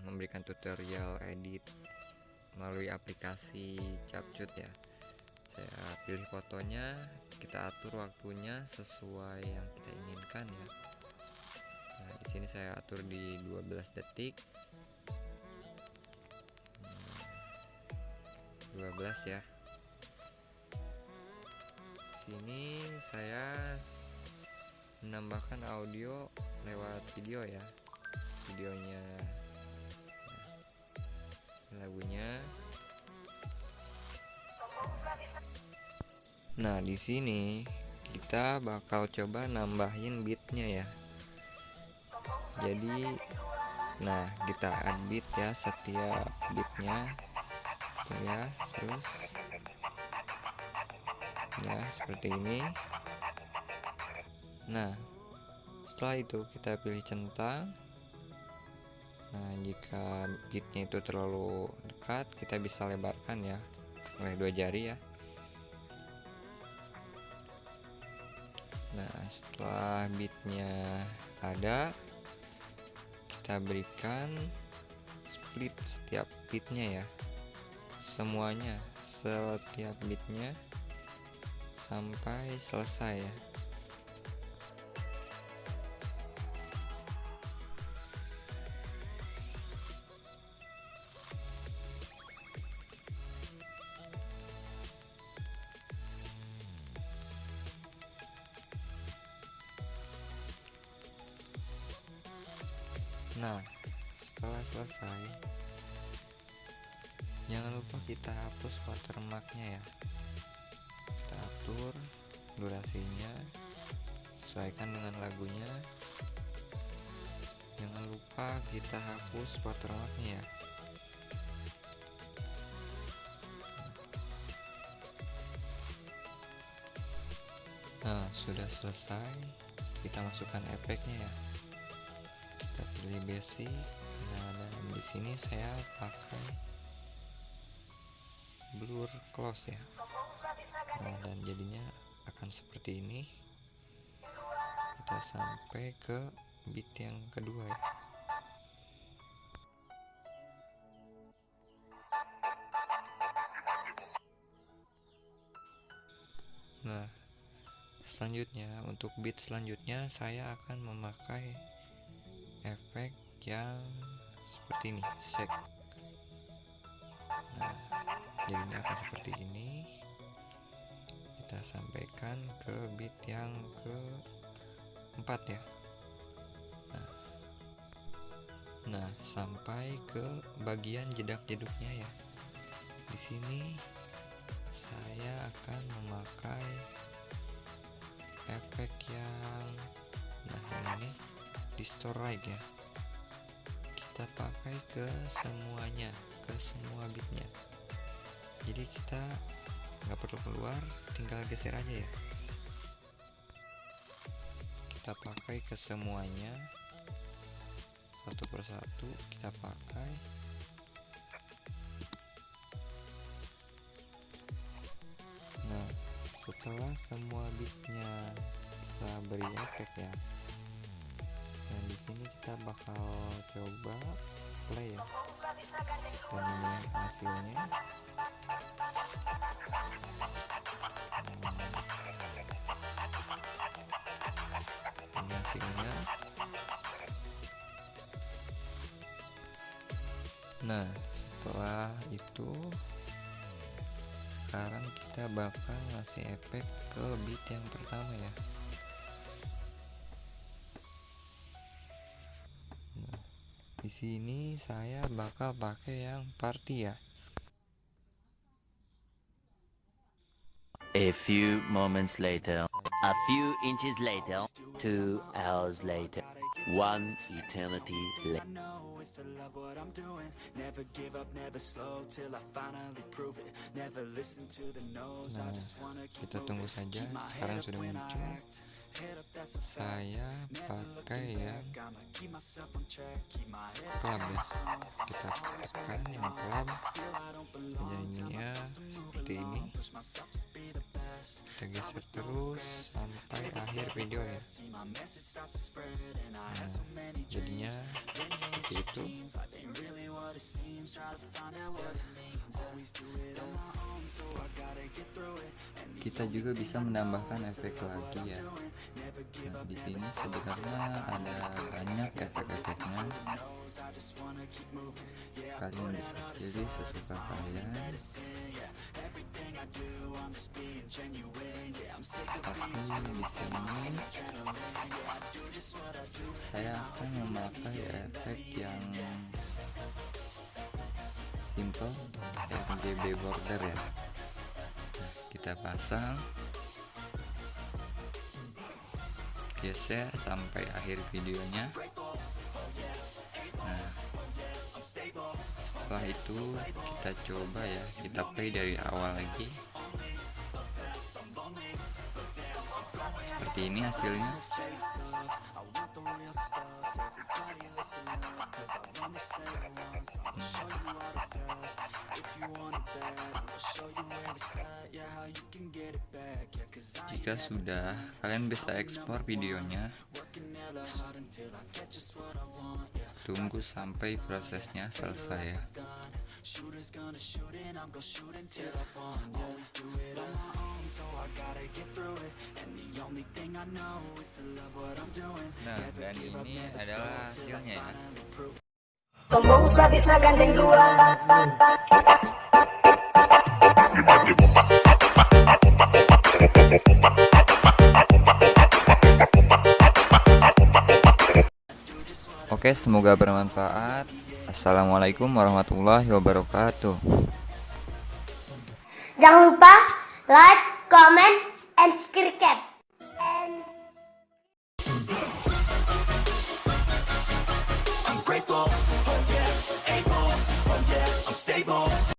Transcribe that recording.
memberikan tutorial edit melalui aplikasi Capcut ya. Saya pilih fotonya, kita atur waktunya sesuai yang kita inginkan ya. Nah, di sini saya atur di 12 detik. 12 ya. Sini saya menambahkan audio lewat video ya. Videonya lagunya. Nah, di sini kita bakal coba nambahin beatnya ya. Jadi kita add beat ya, setiap beatnya tuh ya, terus ya seperti ini. Nah, setelah itu kita pilih centang. Nah, jika beatnya itu terlalu dekat, kita bisa lebarkan ya oleh 2 jari ya. Nah, setelah beatnya ada, kita berikan split setiap beatnya ya, semuanya, setiap beatnya sampai selesai ya. Nah, setelah selesai, jangan lupa kita hapus watermarknya ya. Kita atur durasinya, sesuaikan dengan lagunya. Jangan lupa kita hapus watermarknya ya. Nah, sudah selesai, kita masukkan efeknya ya. Kita pilih basic. Nah, dan di sini saya pakai blur close ya. Nah, dan jadinya akan seperti ini. Kita sampai ke beat yang kedua ya. Nah, selanjutnya untuk beat selanjutnya saya akan memakai efek yang seperti ini, shake. Nah, jadinya akan seperti ini. Kita sampaikan ke beat yang keempat ya. Nah, sampai ke bagian jedak jedugnya ya. Di sini saya akan memakai efek yang ini distorite ya. Kita pakai ke semuanya, ke semua beatnya. Jadi kita nggak perlu keluar, tinggal geser aja ya. Kita pakai ke semuanya, satu persatu kita pakai. Nah, setelah semua beatnya kita beri efek ya. Nah, di sini kita bakal coba play ya, dan ini hasilnya. Ini hasilnya. Nah, setelah itu sekarang kita bakal ngasih efek ke beat yang pertama ya. Nah, di sini saya bakal pakai yang party ya. A few moments later, a few inches later, 2 hours later, 1 eternity later. Nah, kita tunggu saja, sekarang sudah muncul. Saya pakai yang club ya. Kita tekan yang club, jadinya seperti ini. kita geser terus sampai akhir videonya. Nah, jadinya seperti itu. Kita juga bisa menambahkan efek lagi ya. Nah, di sini sebenarnya ada banyak efek-efeknya. Kalian bisa pilih sesuka kalian. Tapi di sini saya akan memakai efek yang simple, RGB border ya. Nah, kita pasang, geser sampai akhir videonya. Nah, setelah itu kita coba ya, kita play dari awal lagi. Seperti ini hasilnya. Jika sudah, kalian bisa ekspor videonya. Tunggu sampai prosesnya selesai ya. Nah, dan ini adalah hasilnya ya. Sombong bisa gandeng dua. Oke, semoga bermanfaat. Assalamualaikum warahmatullahi wabarakatuh. Jangan lupa like, comment, and subscribe. I'm grateful, oh yeah, able, oh yeah, I'm stable.